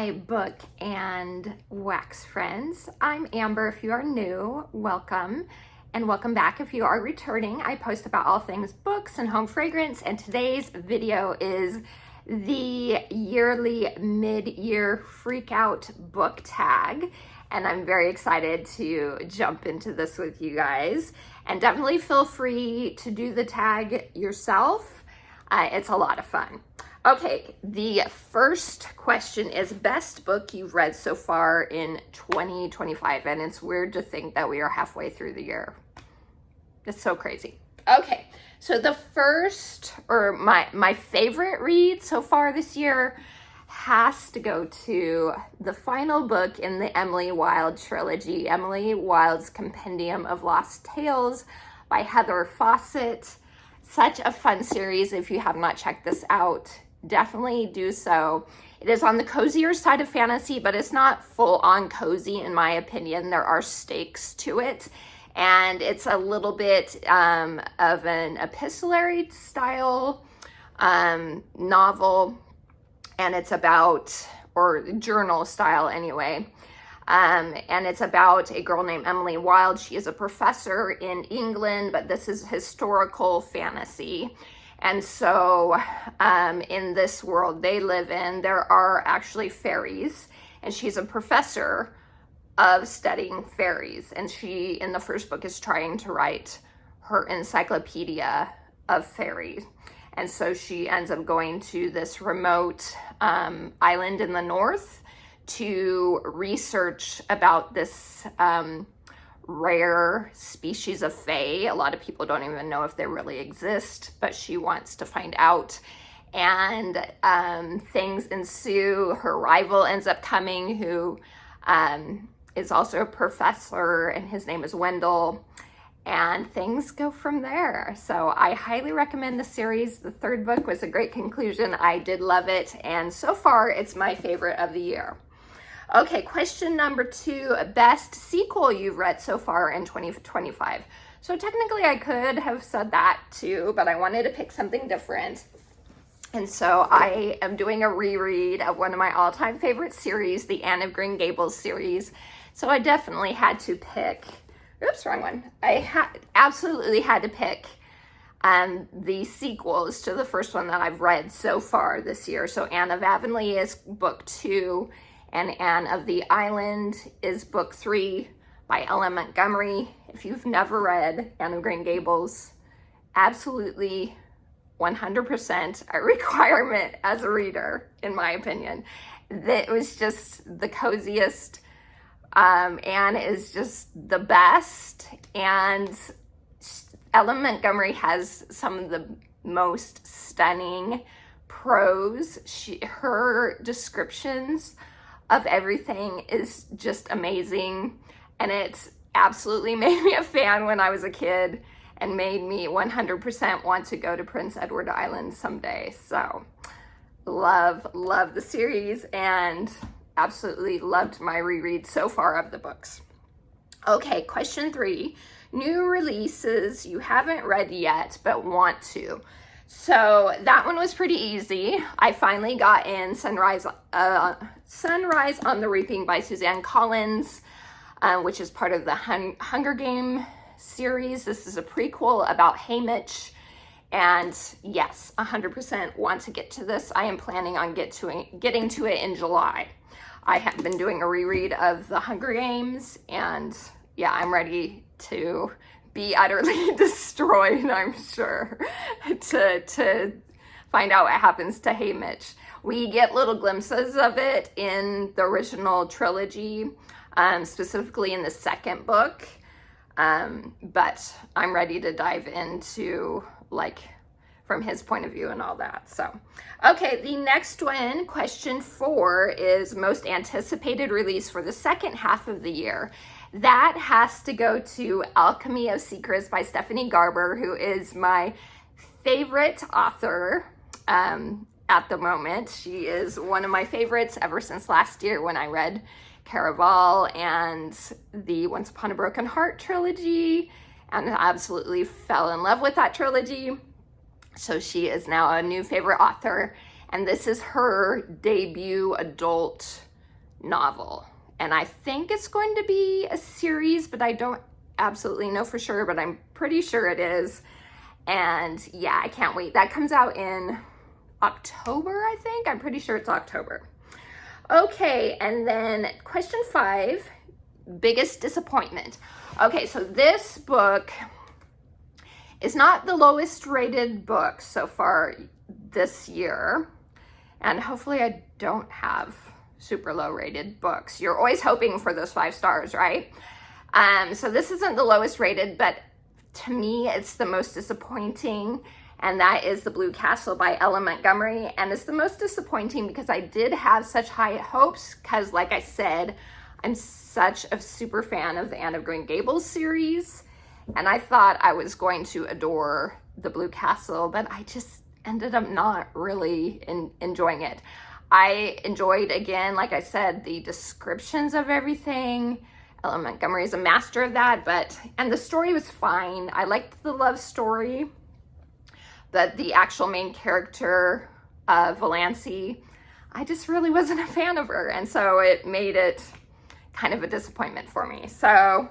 my book and wax friends. I'm Amber. If you are new, welcome, and welcome back if you are returning. I post about all things books and home fragrance, and today's video is the yearly mid-year Freakout book tag, and I'm very excited to jump into this with you guys. And definitely feel free to do the tag yourself. It's a lot of fun. Okay, the first question is best book you've read so far in 2025, and it's weird to think that we are halfway through the year. It's so crazy. Okay, so the first, or my favorite read so far this year has to go to the final book in the Emily Wilde trilogy, Emily Wilde's Compendium of Lost Tales by Heather Fawcett. Such a fun series. If you have not checked this out, definitely do so. It is on the cozier side of fantasy, but it's not full on cozy in my opinion. There are stakes to it, and it's a little bit of an epistolary style novel, and it's about, or journal style anyway, and it's about a girl named Emily Wilde. She is a professor in England, but this is historical fantasy. And so in this world they live in, there are actually fairies, and she's a professor of studying fairies. And she, in the first book, is trying to write her encyclopedia of fairies. And so she ends up going to this remote island in the north to research about this rare species of fae. A lot of people don't even know if they really exist, but she wants to find out. And things ensue. Her rival ends up coming, who is also a professor, and his name is Wendell. And things go from there. So I highly recommend the series. The third book was a great conclusion. I did love it, and so far it's my favorite of the year. Okay, question number 2, best sequel you've read so far in 2025. So technically I could have said that too, but I wanted to pick something different. And so I am doing a reread of one of my all-time favorite series, the Anne of Green Gables series. So I definitely had to pick, oops, wrong one. I absolutely had to pick the sequels to the first one that I've read so far this year. So Anne of Avonlea is book 2, and Anne of the Island is book 3 by Ellen Montgomery. If you've never read Anne of Green Gables, absolutely 100% a requirement as a reader, in my opinion. It was just the coziest. Anne is just the best, and Ellen Montgomery has some of the most stunning prose. Her descriptions of everything is just amazing, and it absolutely made me a fan when I was a kid and made me 100% want to go to Prince Edward Island someday. So love the series, and absolutely loved my reread so far of the books. Okay, question 3, new releases you haven't read yet but want to. So that one was pretty easy. I finally got in Sunrise on the Reaping by Suzanne Collins, which is part of the Hunger Game series. This is a prequel about Haymitch, and yes, 100% want to get to this. I am planning on getting to it in July. I have been doing a reread of the Hunger Games, and yeah, I'm ready to be utterly destroyed, I'm sure, to find out what happens to Haymitch. We get little glimpses of it in the original trilogy, specifically in the second book, but I'm ready to dive into, like, from his point of view and all that. So, okay, the next one, question 4, is most anticipated release for the second half of the year. That has to go to Alchemy of Secrets by Stephanie Garber, who is my favorite author at the moment. She is one of my favorites ever since last year when I read Caraval and the Once Upon a Broken Heart trilogy, and absolutely fell in love with that trilogy. So she is now a new favorite author, and this is her debut adult novel. And I think it's going to be a series, but I don't absolutely know for sure, but I'm pretty sure it is. And yeah, I can't wait. That comes out in October, I think. I'm pretty sure it's October. Okay, and then question 5, biggest disappointment. Okay, so this book is not the lowest rated book so far this year. And hopefully I don't have super low rated books. You're always hoping for those 5 stars, right? So this isn't the lowest rated, but to me, it's the most disappointing, and that is The Blue Castle by Ella Montgomery. And it's the most disappointing because I did have such high hopes because, like I said, I'm such a super fan of the Anne of Green Gables series, and I thought I was going to adore The Blue Castle, but I just ended up not really enjoying it. I enjoyed, again, like I said, the descriptions of everything. Ella Montgomery is a master of that, and the story was fine. I liked the love story, but the actual main character, Valancy, I just really wasn't a fan of her, and so it made it kind of a disappointment for me. So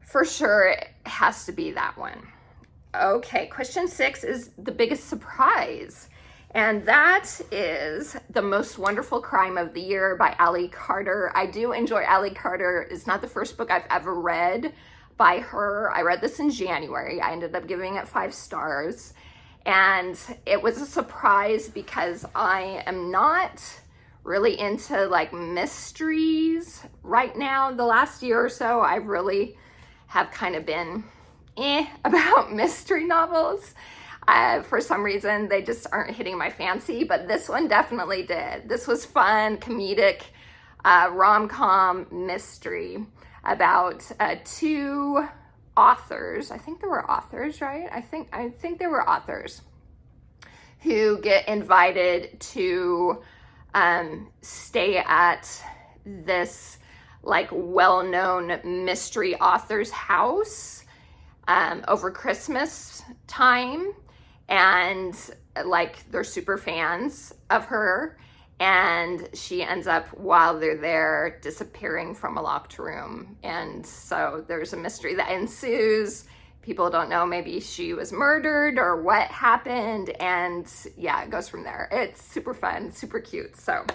for sure, it has to be that one. Okay, question 6 is the biggest surprise, and that is The Most Wonderful Crime of the Year by Ali Carter. I do enjoy Ali Carter. It's not the first book I've ever read by her. I read this in January. I ended up giving it 5 stars, and it was a surprise because I am not really into like mysteries right now. The last year or so, I really have kind of been about mystery novels. For some reason, they just aren't hitting my fancy, but this one definitely did. This was fun, comedic, rom-com mystery about 2 authors. I think there were authors, right? I think there were authors who get invited to stay at this like well-known mystery author's house over Christmas time, and like they're super fans of her, and she ends up, while they're there, disappearing from a locked room. And so there's a mystery that ensues. People don't know, maybe she was murdered or what happened, and yeah, it goes from there. It's super fun, super cute. So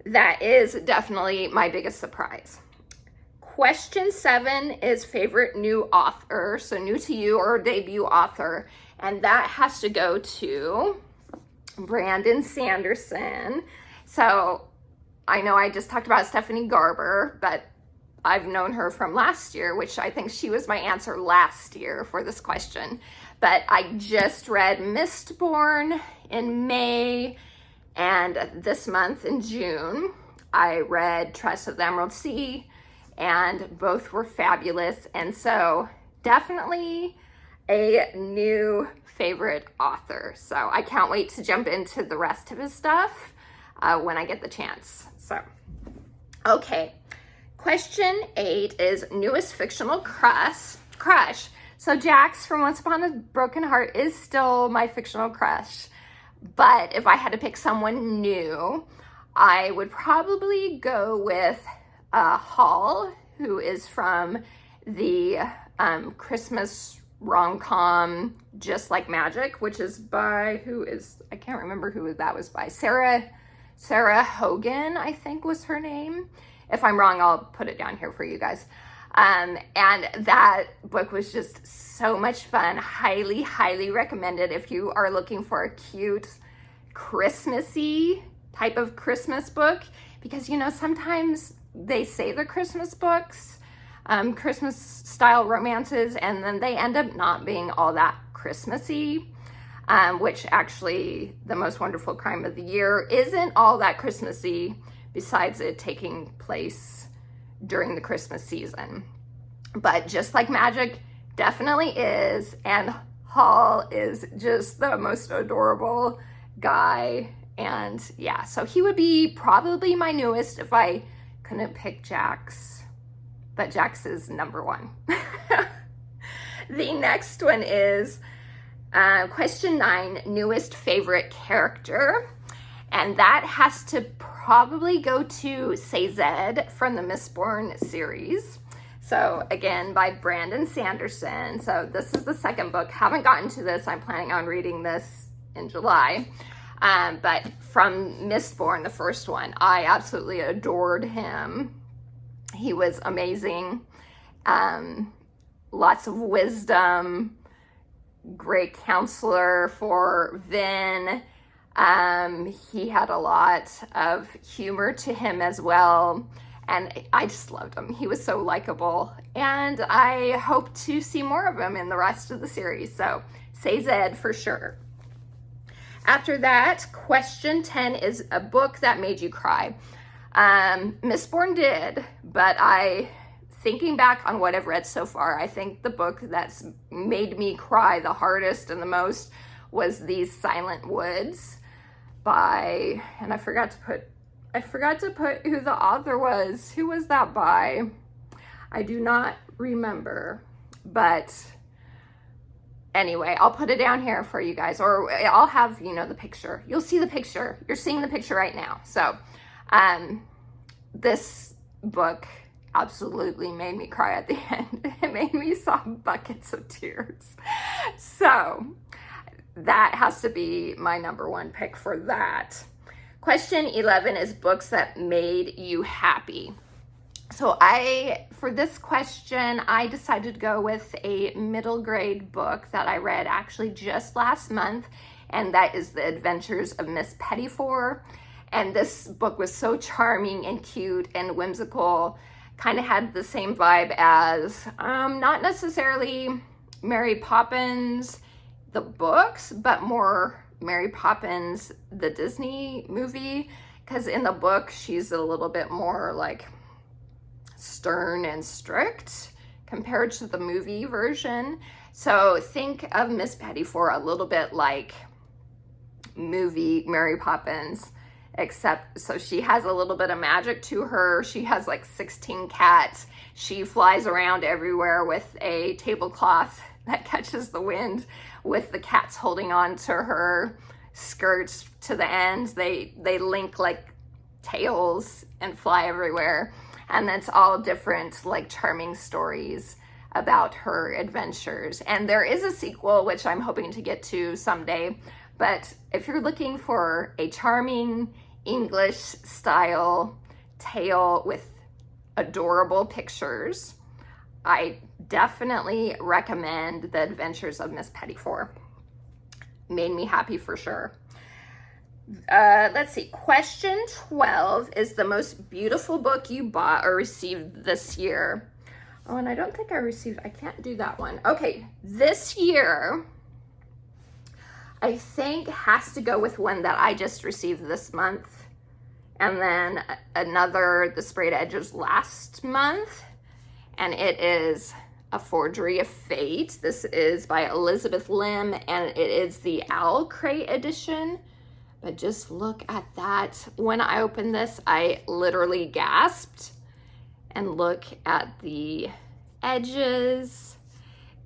that is definitely my biggest surprise. Question 7 is favorite new author, so new to you or debut author, and that has to go to Brandon Sanderson. So I know I just talked about Stephanie Garber, but I've known her from last year, which I think she was my answer last year for this question. But I just read Mistborn in May, and this month in June, I read Trust of the Emerald Sea, and both were fabulous. And so definitely a new favorite author. So I can't wait to jump into the rest of his stuff when I get the chance. So, okay. Question 8 is newest fictional crush. So Jax from Once Upon a Broken Heart is still my fictional crush. But if I had to pick someone new, I would probably go with Hall, who is from the Christmas rom-com Just Like Magic, which is by, I can't remember who that was by. Sarah Hogan, I think was her name. If I'm wrong, I'll put it down here for you guys. And that book was just so much fun. Highly, highly recommended if you are looking for a cute, Christmassy type of Christmas book. Because, you know, sometimes they say they're Christmas books, Christmas style romances, and then they end up not being all that Christmassy, which actually The Most Wonderful Crime of the Year isn't all that Christmassy, besides it taking place during the Christmas season. But Just Like Magic definitely is, and Hall is just the most adorable guy. And yeah, so he would be probably my newest if I couldn't pick Jax, but Jax is number 1. The next one is question 9, newest favorite character. And that has to probably go to Say Zed from the Mistborn series. So again, by Brandon Sanderson. So this is the second book. Haven't gotten to this. I'm planning on reading this in July. But from Mistborn, the first one, I absolutely adored him. He was amazing. Lots of wisdom, great counselor for Vin. He had a lot of humor to him as well. And I just loved him. He was so likable. And I hope to see more of him in the rest of the series. So Say Zed for sure. After that, question 10 is a book that made you cry. Mistborn did, but thinking back on what I've read so far, I think the book that's made me cry the hardest and the most was These Silent Woods by, and I forgot to put who the author was. Who was that by? I do not remember, but anyway, I'll put it down here for you guys, or I'll have, the picture. You'll see the picture. You're seeing the picture right now. So, this book absolutely made me cry at the end. It made me sob buckets of tears. So, that has to be my number one pick for that. Question 11 is books that made you happy. So for this question, I decided to go with a middle grade book that I read actually just last month, and that is The Adventures of Miss Pettifor. And this book was so charming and cute and whimsical, kind of had the same vibe as, not necessarily Mary Poppins, the books, but more Mary Poppins, the Disney movie, because in the book, she's a little bit more like stern and strict compared to the movie version. So think of Miss Pettifor a little bit like movie Mary Poppins, except so she has a little bit of magic to her. She has like 16 cats. She flies around everywhere with a tablecloth that catches the wind, with the cats holding on to her skirts to the ends. They link like tails and fly everywhere. And that's all different, like charming stories about her adventures. And there is a sequel, which I'm hoping to get to someday. But if you're looking for a charming English style tale with adorable pictures, I definitely recommend The Adventures of Miss Pettifor. Made me happy for sure. Let's see. Question 12 is the most beautiful book you bought or received this year. Oh, and I don't think I can't do that one. Okay, this year, I think has to go with one that I just received this month. And then another, The Sprayed Edges, last month. And it is A Forgery of Fate. This is by Elizabeth Lim, and it is the Owl Crate edition. But just look at that. When I opened this, I literally gasped. And look at the edges.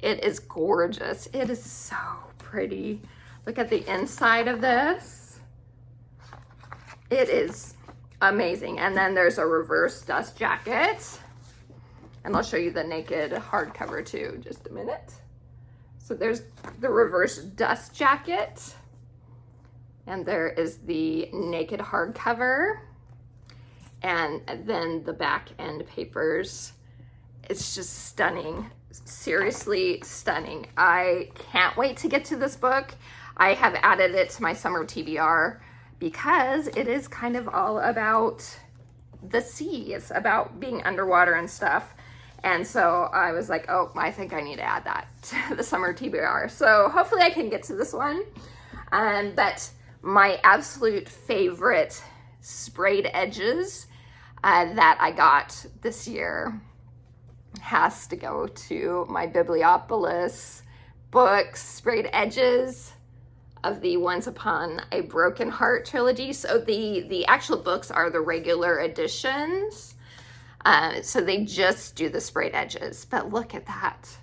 It is gorgeous. It is so pretty. Look at the inside of this. It is amazing. And then there's a reverse dust jacket. And I'll show you the naked hardcover too, just a minute. So there's the reverse dust jacket. And there is the naked hardcover. And then the back end papers. It's just stunning. Seriously stunning. I can't wait to get to this book. I have added it to my summer TBR because it is kind of all about the sea. It's about being underwater and stuff. And so I was like, oh, I think I need to add that to the summer TBR. So hopefully I can get to this one. But my absolute favorite sprayed edges that I got this year has to go to my Bibliopolis books, Sprayed Edges of the Once Upon a Broken Heart trilogy. So the actual books are the regular editions. So they just do the sprayed edges, but look at that.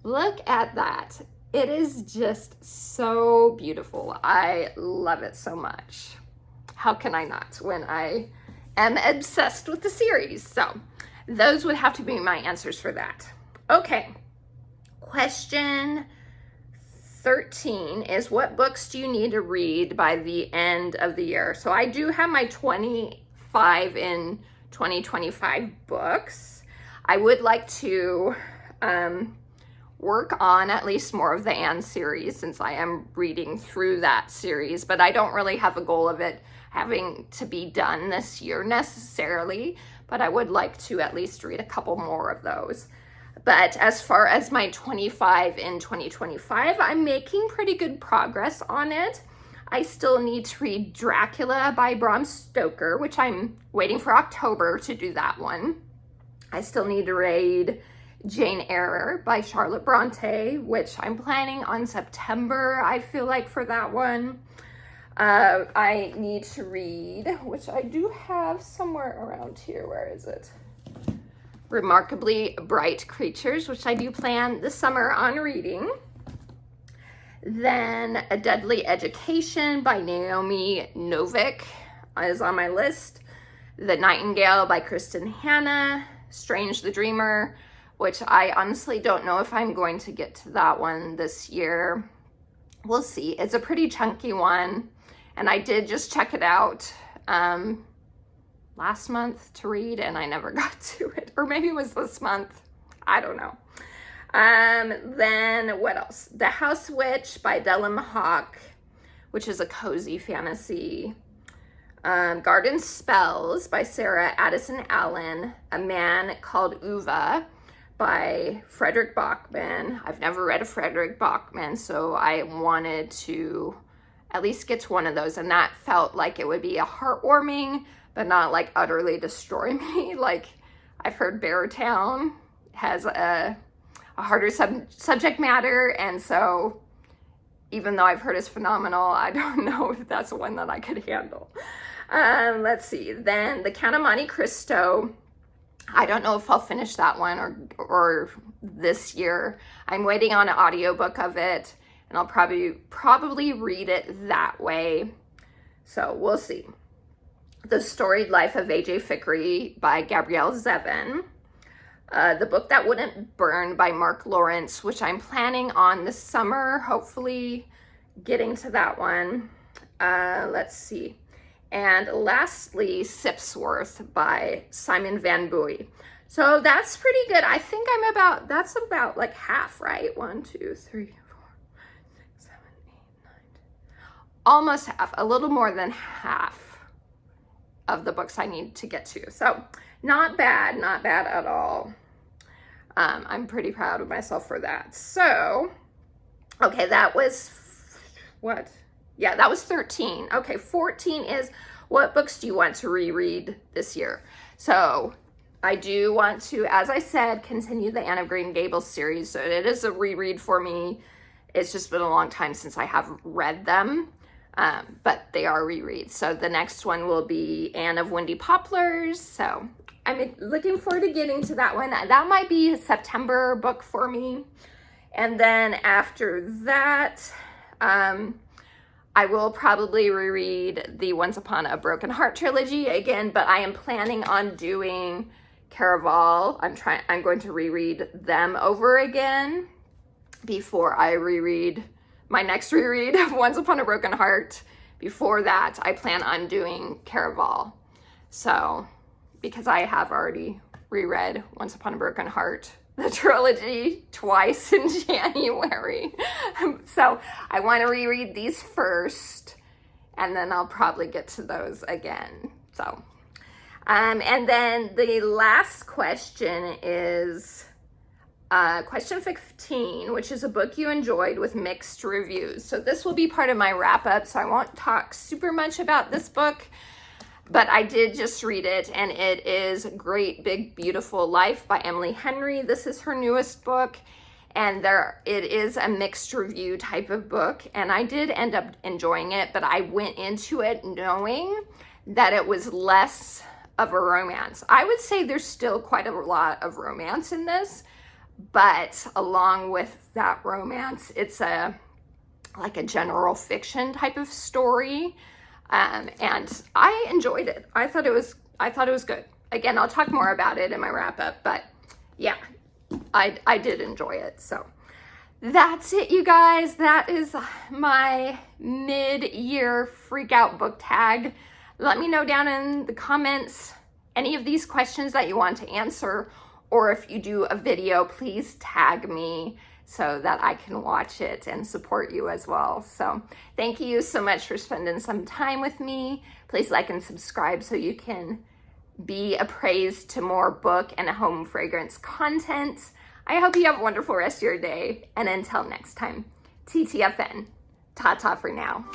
Look at that. It is just so beautiful. I love it so much. How can I not when I am obsessed with the series? So those would have to be my answers for that. Okay, question 13 is, what books do you need to read by the end of the year? So I do have my 25 in 2025 books. I would like to work on at least more of the Anne series, since I am reading through that series, but I don't really have a goal of it having to be done this year necessarily, but I would like to at least read a couple more of those. But as far as my 25 in 2025, I'm making pretty good progress on it. I still need to read Dracula by Bram Stoker, which I'm waiting for October to do that one. I still need to read Jane Eyre by Charlotte Bronte, which I'm planning on September, I feel like, for that one. I need to read, which I do have somewhere around here. Where is it? Remarkably Bright Creatures, which I do plan this summer on reading. Then A Deadly Education by Naomi Novik is on my list. The Nightingale by Kristen Hanna. Strange the Dreamer, which I honestly don't know if I'm going to get to that one this year. We'll see. It's a pretty chunky one, and I did just check it out last month to read, and I never got to it. Or maybe it was this month. I don't know. Then what else? The House Witch by Della Hawk, which is a cozy fantasy. Garden Spells by Sarah Addison Allen. A Man Called Uva by Frederick Bachman. I've never read a Frederick Bachman, so I wanted to at least get to one of those, and that felt like it would be a heartwarming, but not like utterly destroy me. Like, I've heard Beartown has a harder subject matter, and so even though I've heard it's phenomenal, I don't know if that's one that I could handle. Let's see. Then The Count of Monte Cristo. I don't know if I'll finish that one or this year. I'm waiting on an audiobook of it, and I'll probably read it that way. So we'll see. The Storied Life of A.J. Fikry by Gabrielle Zevin. The Book That Wouldn't Burn by Mark Lawrence, which I'm planning on this summer, hopefully getting to that one. Let's see. And lastly, Sipsworth by Simon Van Buy. So that's pretty good. I think that's about like half, right? 1, 2, 3, 4, 5, 6, 7, 8, 9, 10. Almost half, a little more than half of the books I need to get to. So not bad at all. I'm pretty proud of myself for that. So, okay, that was what? Yeah, that was 13. Okay, 14 is, what books do you want to reread this year? So I do want to, as I said, continue the Anne of Green Gables series. So it is a reread for me. It's just been a long time since I have read them, but they are rereads. So the next one will be Anne of Windy Poplars. So I'm looking forward to getting to that one. That might be a September book for me. And then after that, I will probably reread the Once Upon a Broken Heart trilogy again, but I am planning on doing Caraval. I'm going to reread them over again before I reread my next reread of Once Upon a Broken Heart. Before that, I plan on doing Caraval. So, because I have already reread Once Upon a Broken Heart, the trilogy, twice in January. So I want to reread these first, and then I'll probably get to those again. So, and then the last question is question 15, which is a book you enjoyed with mixed reviews. So this will be part of my wrap up, so I won't talk super much about this book. But I did just read it, and it is Great Big Beautiful Life by Emily Henry. This is her newest book, and it is a mixed review type of book, and I did end up enjoying it, but I went into it knowing that it was less of a romance. I would say there's still quite a lot of romance in this, but along with that romance, it's like a general fiction type of story. And I enjoyed it. I thought it was good. Again, I'll talk more about it in my wrap up, but yeah, I did enjoy it. So that's it, you guys. That is my mid-year freak out book tag. Let me know down in the comments any of these questions that you want to answer, or if you do a video, please tag me so that I can watch it and support you as well. So thank you so much for spending some time with me. Please like and subscribe so you can be appraised to more book and home fragrance content. I hope you have a wonderful rest of your day. And until next time, TTFN. Ta-ta for now.